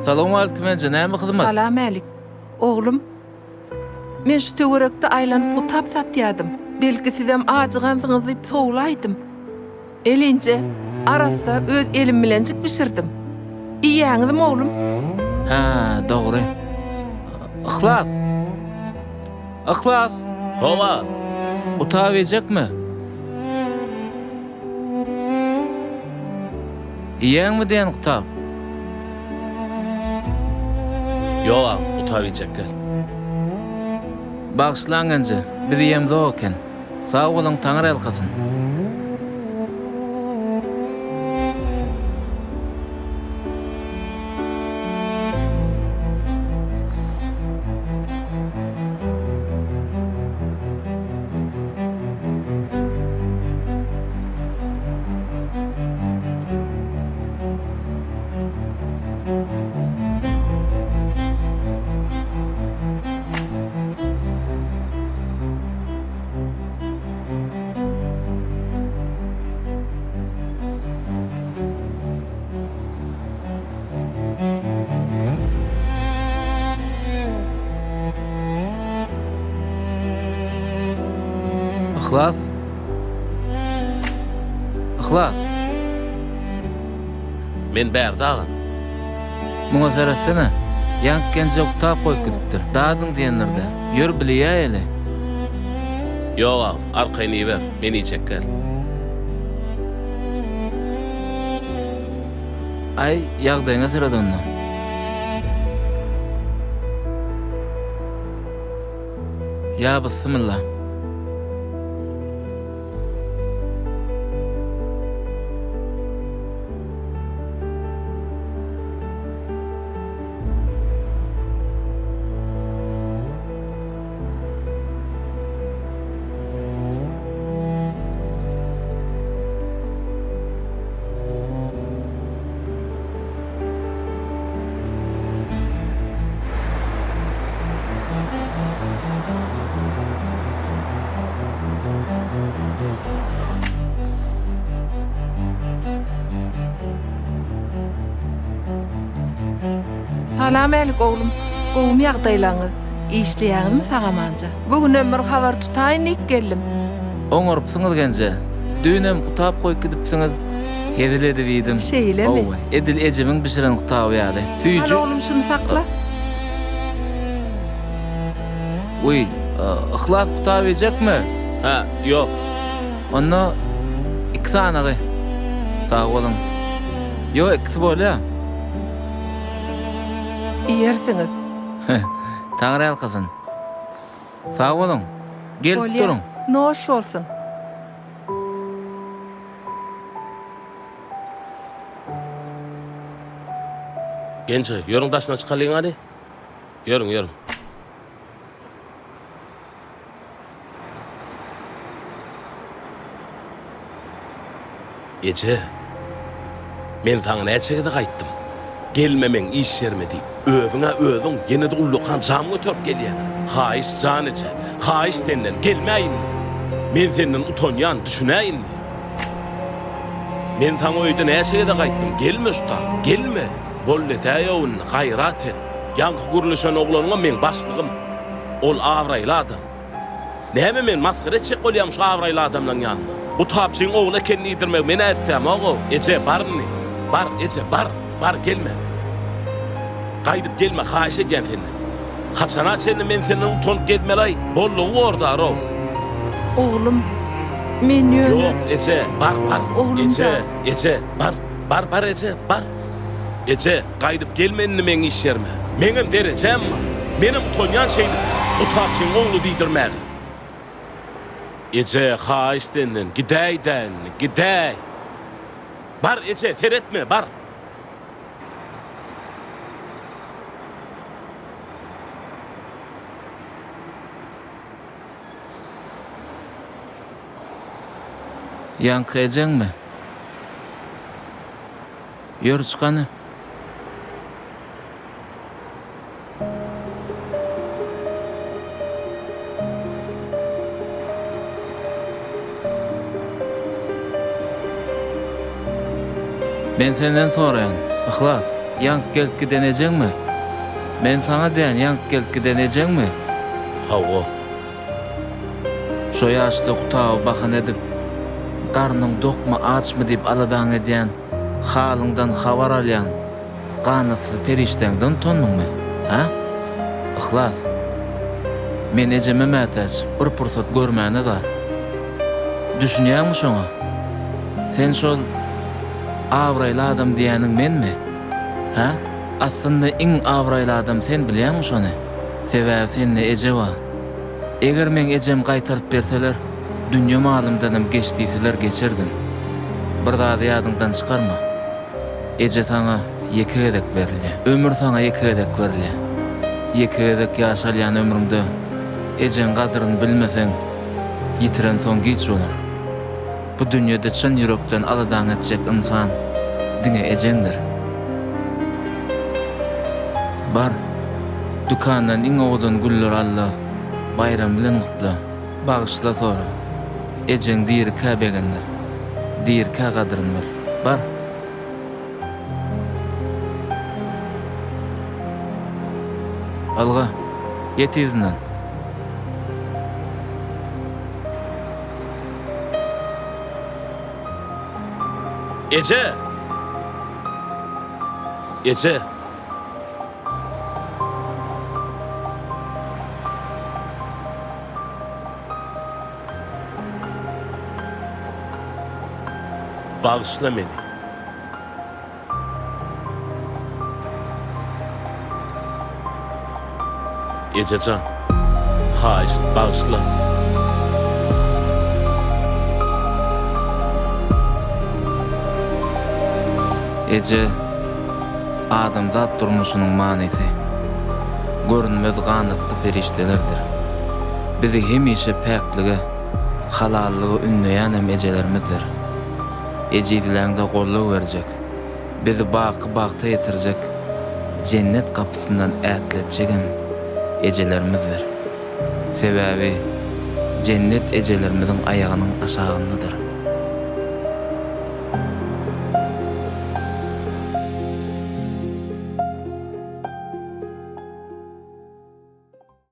Salamu aleykum ence, näme hyzmat? Salam alik. Oğlum, men şu töwerekde aýlanyp gutap satýardım. Belki sizem ajygansıňyz diýip sowlaýdym. Elince arasda öz elim bilencik pişirdim. Iýäňizmi oğlum? Ha, dogry. Ihlas. Ihlas, Hova, uta verecekmi? Iýäňmi diýen utap? yoğa utabilecek gel. Bagşlaň ence, biz ýemde oken. Sag bolan taňyr elkasyn. Ihlas. Ihlas. Men bärde alan. Muňa seretsene. Ýank genje utap goýup gidipdir. Dadyň diýenlerde. Ýör bilýär ele. Yoğa, arkaýny ber, meni içek gel. Ay, ýagdaýyňa seredonda. Ya bismillah. Salam alik oğlum. Gowum ýagdaýlaňyz. İşleýäňizmi sagamanja? Bugün ömür habar tutaýyn ilk geldim. Oňurypsyňyz genje. Düýnem gutap goýup gidipsiňiz. Hediledi diýdim. Şeýlemi? Owa, edil ejimiň bişiren gutaby ýaly. Tüýjü. Al oğlum şunu sakla. Uy, ihlas gutaby ejekmi? Ha, yok. Onda 2 sanagy. Sag bolun. Yo, 2 bolýar. Ýersiňiz. Taňyr elkasyn. Sag bolun. Gelip Bolýar. duruň. Noş bolsun. Gençe, yörüň daşyna çykalyň hadi. Yörüň, yörüň. Ece, men taňa näçegide gaýtdym. Gelmemeň iş ýerime diýip, öwüňe özüň ýene-de ullukan jam götürip gelýär. Haýyş jan eje, haýyş senden gelmäýin. Men senden utanýan düşünäýin. Men taňa öýde näçegide gaýtdym, gelme usta, gelme. Bolle täýäwin gaýrat et. Ýanky gürleşen oglanyňa men başlygym. Ol awraýly adam. Näme men maskara etjek bolýam şu awraýly adamlaryň ýanyna? Bu tapçyň ogly ekenini ýidirmek meni ätsem ogo. Ece barmy? Bar Ece bar. Bar gelme. Gaýdyp gelme, haýyş edýän senden. Haçana seni men senden utanyp gelmelay. Bollugy orda aro. Oğlum, men ýöne. Yok Ece, bar. Oğlum Ece, can. Ece, bar Ece, bar. Ece, gaýdyp gelmenini men iş ýerime. Meňem derejem-mi? Menim utanýan şeýdi bu tapçyň ogly diýdirmek. Ece, haýyş senden, gidäýden, gidäý. Bar Ece, seretme, bar. Ýanky ejenmi? Ýör çykany. Ben senden sorayan, ihlas. yank gelip gidenecekmi? Men sana diýen yank gelip gidenecekmi? Hawa. Şo ýaşda gutaw bahan edip, garnyň dokma açmy diýip aladan edýän, halyňdan habar alýan, ganatsy perişteňden tonnuňmy? Ha? Ihlas. Men ejeme mätäç, bir pursat görmäne dar. Düşünýärmi şoňa? Sen şol awraýly adam diýäniň menmi? Ha? Aslında iň awraýly adam sen bilýärmi şonu? Sebäbi sende eje bar. Eger men ejem gaýtaryp berseler, dünýä malymdanam geçdiýseler geçerdim. Bir daha ýadyňdan çykarma. Eje sana ýeki gedek berilýär. Ömür sana ýeki gedek berilýär. Ýeki gedek ýaşalýan ömrüňde ejen gadryny bilmeseň, ýitiren soň giç bolar. Bu dünýede çyn ýürekden aladan etjek insan diňe ejendir. Bar, dukandan iň owdan güller alla, bayram bilen gutla, bagyşla sonra. Ejen diýir käbegendir, diýir kä gadryny bil. Bar. Alga, yetizinden. Ece. Ece. Bağışla meni. Ececan. Haýyş, bağışla. Ece, adamzat durmuşynyň manysy. Görünmez ganatly periştelerdir. Bizi hemişe päklige, halallygy ünleýän hem ejelerimizdir. Ejizleňde golluk berjek, bizi bakta ýetirjek, cennet kapısından ätletjegem ejelerimizdir. Sebäbi cennet ejelerimiziň aýagynyň aşagyndadyr.